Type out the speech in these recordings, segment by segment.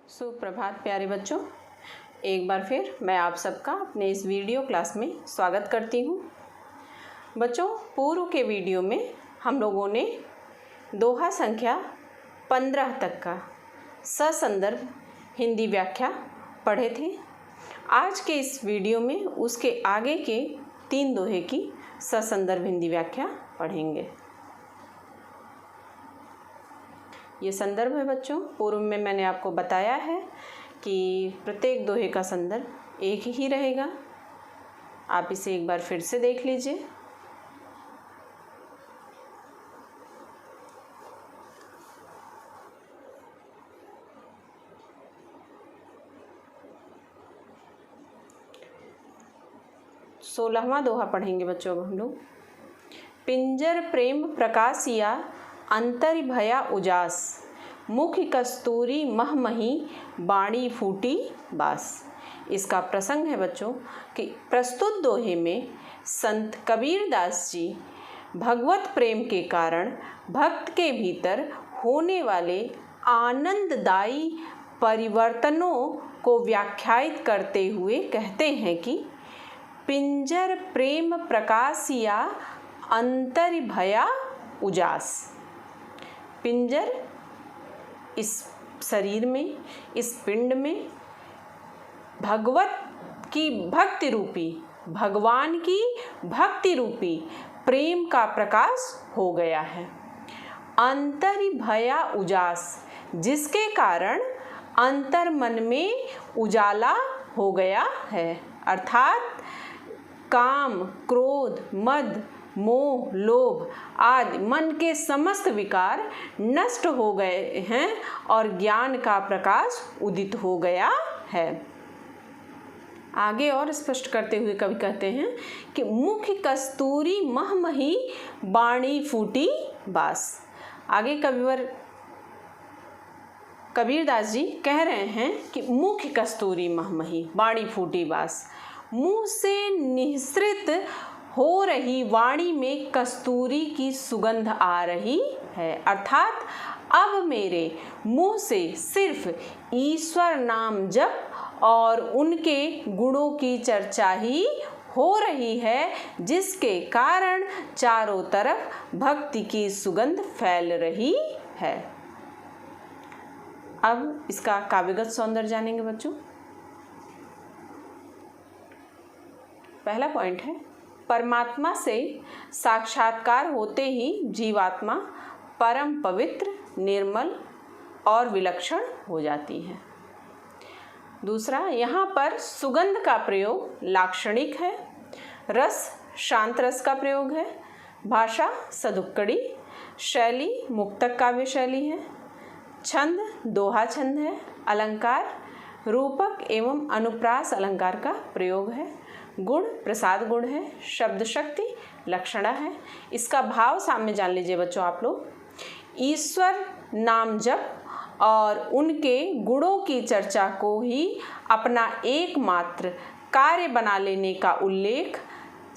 सुप्रभात प्यारे बच्चों, एक बार फिर मैं आप सबका अपने इस वीडियो क्लास में स्वागत करती हूँ। बच्चों, पूर्व के वीडियो में हम लोगों ने दोहा संख्या 15 तक का ससंदर्भ हिंदी व्याख्या पढ़े थे। आज के इस वीडियो में उसके आगे के 3 दोहे की ससंदर्भ हिंदी व्याख्या पढ़ेंगे। ये संदर्भ है बच्चों। पूर्व में मैंने आपको बताया है कि प्रत्येक दोहे का संदर्भ एक ही रहेगा। आप इसे एक बार फिर से देख लीजिए। सोलहवां दोहा पढ़ेंगे बच्चों अब हम लोग। पिंजर प्रेम प्रकाशिया अंतर भया उजास, मुख कस्तूरी महमही बाणी फूटी बास। इसका प्रसंग है बच्चों कि प्रस्तुत दोहे में संत कबीरदास जी भगवत प्रेम के कारण भक्त के भीतर होने वाले आनंददायी परिवर्तनों को व्याख्यायित करते हुए कहते हैं कि पिंजर प्रेम प्रकाशिया अंतर भया उजास। पिंजर इस शरीर में, इस पिंड में भगवत की भक्ति रूपी, भगवान की भक्ति रूपी प्रेम का प्रकाश हो गया है। अंतर भया उजास, जिसके कारण अंतर मन में उजाला हो गया है, अर्थात काम, क्रोध, मद, मोह, लोभ आदि मन के समस्त विकार नष्ट हो गए हैं और ज्ञान का प्रकाश उदित हो गया है। आगे और स्पष्ट करते हुए कवि कहते हैं कि मुख कस्तूरी महमही बाणी फूटी बास। आगे कविवर कबीरदास जी कह रहे हैं कि मुख कस्तूरी महमही बाणी फूटी बास, मुंह से निःसृत हो रही वाणी में कस्तूरी की सुगंध आ रही है, अर्थात अब मेरे मुंह से सिर्फ ईश्वर नाम जप और उनके गुणों की चर्चा ही हो रही है, जिसके कारण चारों तरफ भक्ति की सुगंध फैल रही है। अब इसका काव्यगत सौंदर्य जानेंगे बच्चों। पहला पॉइंट है, परमात्मा से साक्षात्कार होते ही जीवात्मा परम पवित्र, निर्मल और विलक्षण हो जाती है। दूसरा, यहाँ पर सुगंध का प्रयोग लाक्षणिक है, रस शांत रस का प्रयोग है, भाषा सदुक्कड़ी, शैली मुक्तक काव्य शैली है, छंद दोहा छंद है, अलंकार रूपक एवं अनुप्रास अलंकार का प्रयोग है, गुण प्रसाद गुण है, शब्द शक्ति लक्षणा है। इसका भाव सामने जान लीजिए बच्चों आप लोग। ईश्वर नाम जप और उनके गुणों की चर्चा को ही अपना एकमात्र कार्य बना लेने का उल्लेख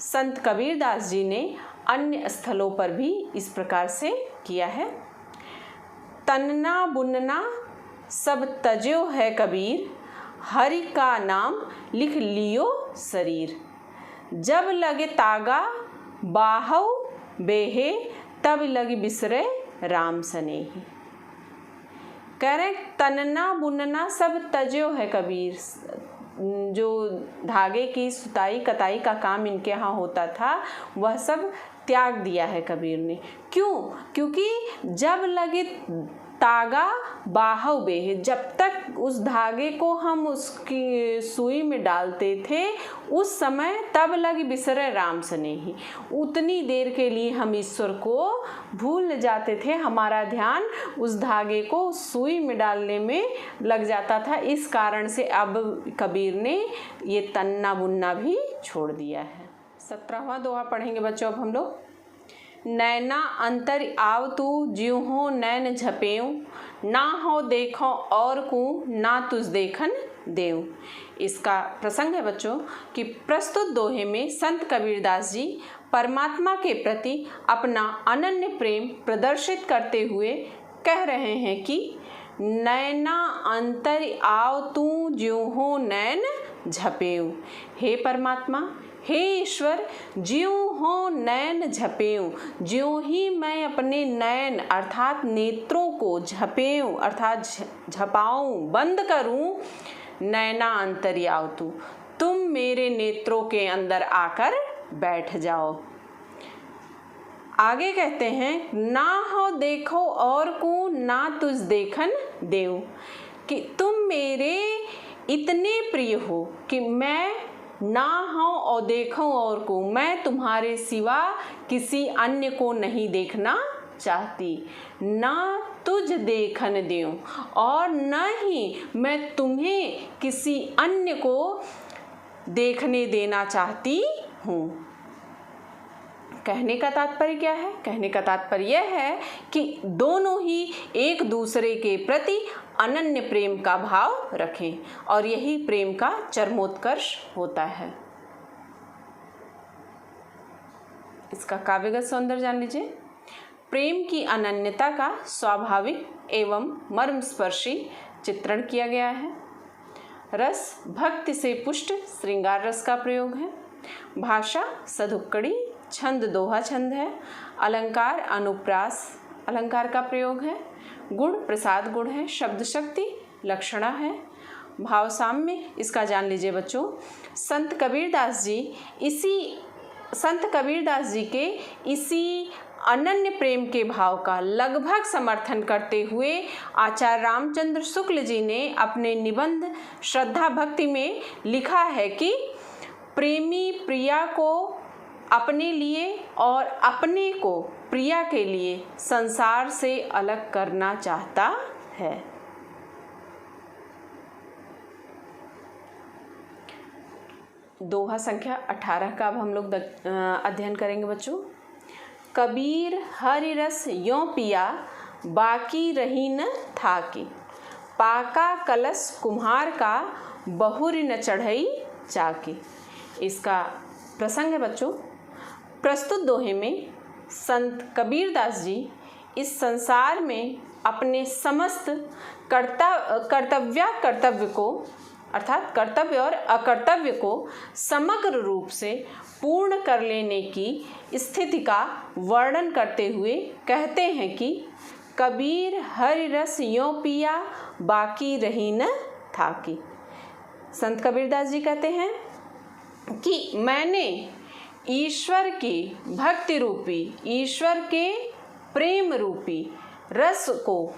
संत कबीरदास जी ने अन्य स्थलों पर भी इस प्रकार से किया है। तन्ना बुनना सब तज्यो है कबीर, हरि का नाम लिख लियो शरीर, जब लगे तागा बाहव बेहे, तब लगे बिसरे राम सनेही। कह रहे तन्ना बुनना सब तज्यो है कबीर, जो धागे की सुताई कताई का काम इनके यहाँ होता था वह सब त्याग दिया है कबीर ने। क्यों? क्योंकि जब लगे तागा बाहव बेहे, जब तक उस धागे को हम उसकी सुई में डालते थे उस समय तब लगी बिसरे राम सनेही, उतनी देर के लिए हम ईश्वर को भूल जाते थे, हमारा ध्यान उस धागे को सुई में डालने में लग जाता था। इस कारण से अब कबीर ने ये तन्ना बुनना भी छोड़ दिया है। 17वां दोहा पढ़ेंगे बच्चों अब हम लोग। नैना अंतर आव तू ज्यों हो नैन झपेऊं, ना हो देखो और को ना तुझ देखन देऊं। इसका प्रसंग है बच्चों कि प्रस्तुत दोहे में संत कबीरदास जी परमात्मा के प्रति अपना अनन्य प्रेम प्रदर्शित करते हुए कह रहे हैं कि नैना अंतर आव तू ज्यों हो नैन झपेऊ। हे परमात्मा, हे ईश्वर, ज्यों हो नैन झपेऊं, ज्यों ही मैं अपने नयन अर्थात नेत्रों को झपेऊं अर्थात झपाऊं, बंद करूं, नैना अंतर्याव तू, तुम मेरे नेत्रों के अंदर आकर बैठ जाओ। आगे कहते हैं, ना हो देखो और को ना तुझ देखन देव, कि तुम मेरे इतने प्रिय हो कि मैं ना हो और देखूं और को, मैं तुम्हारे सिवा किसी अन्य को नहीं देखना चाहती, ना तुझ देखन दूं और न ही मैं तुम्हें किसी अन्य को देखने देना चाहती हूँ। कहने का तात्पर्य क्या है? कहने का तात्पर्य यह है कि दोनों ही एक दूसरे के प्रति अनन्य प्रेम का भाव रखें और यही प्रेम का चरमोत्कर्ष होता है। इसका काव्यगत सौंदर्य जान लीजिए। प्रेम की अनन्यता का स्वाभाविक एवं मर्मस्पर्शी चित्रण किया गया है। रस भक्ति से पुष्ट श्रृंगार रस का प्रयोग है। भाषा सधुक्कड़ी, छंद दोहा छंद है। अलंकार अनुप्रास अलंकार का प्रयोग है। गुण प्रसाद गुण है। शब्द शक्ति लक्षणा है। भाव साम्य इसका जान लीजिए बच्चों। संत कबीरदास जी के इसी अनन्य प्रेम के भाव का लगभग समर्थन करते हुए आचार्य रामचंद्र शुक्ल जी ने अपने निबंध श्रद्धा भक्ति में लिखा है कि प्रेमी प्रिया को अपने लिए और अपने को प्रिया के लिए संसार से अलग करना चाहता है। दोहा संख्या 18 का अब हम लोग अध्ययन करेंगे बच्चों। कबीर हरि रस यों पिया, बाकी रही न थाकी, पाका कलश कुम्हार का, बहुरी न चढ़ई चाकी। इसका प्रसंग है बच्चों। प्रस्तुत दोहे में संत कबीरदास जी इस संसार में अपने समस्त कर्तव्य को अर्थात कर्तव्य और अकर्तव्य को समग्र रूप से पूर्ण कर लेने की स्थिति का वर्णन करते हुए कहते हैं कि कबीर हरि रस यों पिया, बाकी रही न थाकी। संत कबीरदास जी कहते हैं कि मैंने ईश्वर की भक्ति रूपी, ईश्वर के प्रेम रूपी रस को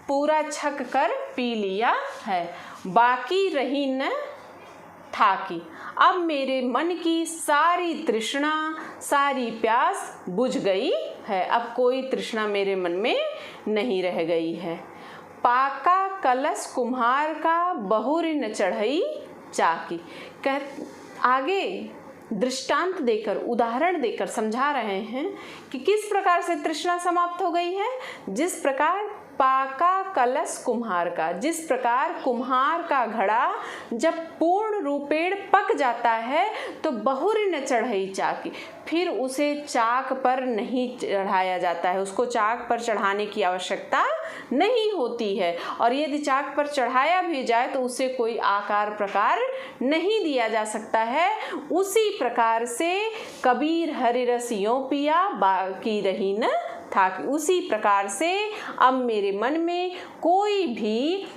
पूरा छक कर पी लिया है, बाकी रही न थाकी। अब मेरे मन की सारी तृष्णा, सारी प्यास बुझ गई है, अब कोई तृष्णा मेरे मन में नहीं रह गई है। पाका कलश कुम्हार का, बहुरी न चढ़ई चाकी। आगे दृष्टांत देकर, उदाहरण देकर समझा रहे हैं कि किस प्रकार से तृष्णा समाप्त हो गई है। जिस प्रकार पाका कलश कुम्हार का, जिस प्रकार कुम्हार का घड़ा जब पूर्ण रूपेण पक जाता है तो बहुरी न चढ़ई चाकी, फिर उसे चाक पर नहीं चढ़ाया जाता है, उसको चाक पर चढ़ाने की आवश्यकता नहीं होती है, और यदि चाक पर चढ़ाया भी जाए तो उसे कोई आकार प्रकार नहीं दिया जा सकता है। उसी प्रकार से कबीर हरि रस यों पिया, बाकी रही न थाकी। उसी प्रकार से अब मेरे मन में कोई भी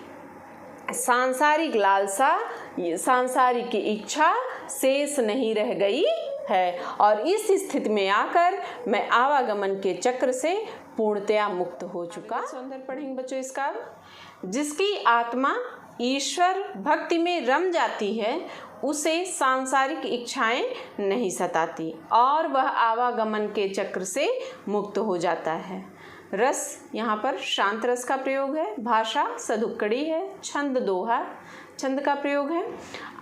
सांसारिक लालसा, सांसारिक की इच्छा शेष नहीं रह गई है, और इस स्थिति में आकर मैं आवागमन के चक्र से पूर्णतया मुक्त हो चुका। सौंदर्य पढ़ेंगे बच्चों इसका। जिसकी आत्मा ईश्वर भक्ति में रम जाती है उसे सांसारिक इच्छाएं नहीं सताती और वह आवागमन के चक्र से मुक्त हो जाता है। रस यहाँ पर शांत रस का प्रयोग है। भाषा सधुक्कड़ी है। छंद दोहा छंद का प्रयोग है।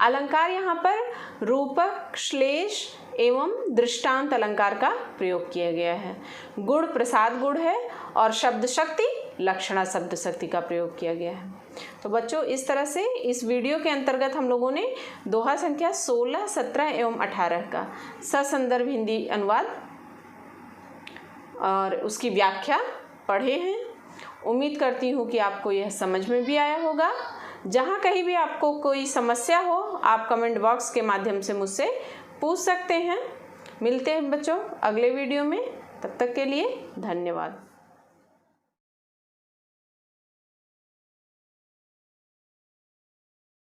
अलंकार यहाँ पर रूपक, श्लेष एवं दृष्टांत अलंकार का प्रयोग किया गया है। गुण प्रसाद गुण है और शब्द शक्ति लक्षणा शब्द शक्ति का प्रयोग किया गया है। तो बच्चों इस तरह से इस वीडियो के अंतर्गत हम लोगों ने दोहा संख्या 16, 17 एवं 18 का ससंदर्भ हिंदी अनुवाद और उसकी व्याख्या पढ़े हैं। उम्मीद करती हूँ कि आपको यह समझ में भी आया होगा। जहाँ कहीं भी आपको कोई समस्या हो आप कमेंट बॉक्स के माध्यम से मुझसे पूछ सकते हैं। मिलते हैं बच्चों अगले वीडियो में, तब तक के लिए धन्यवाद।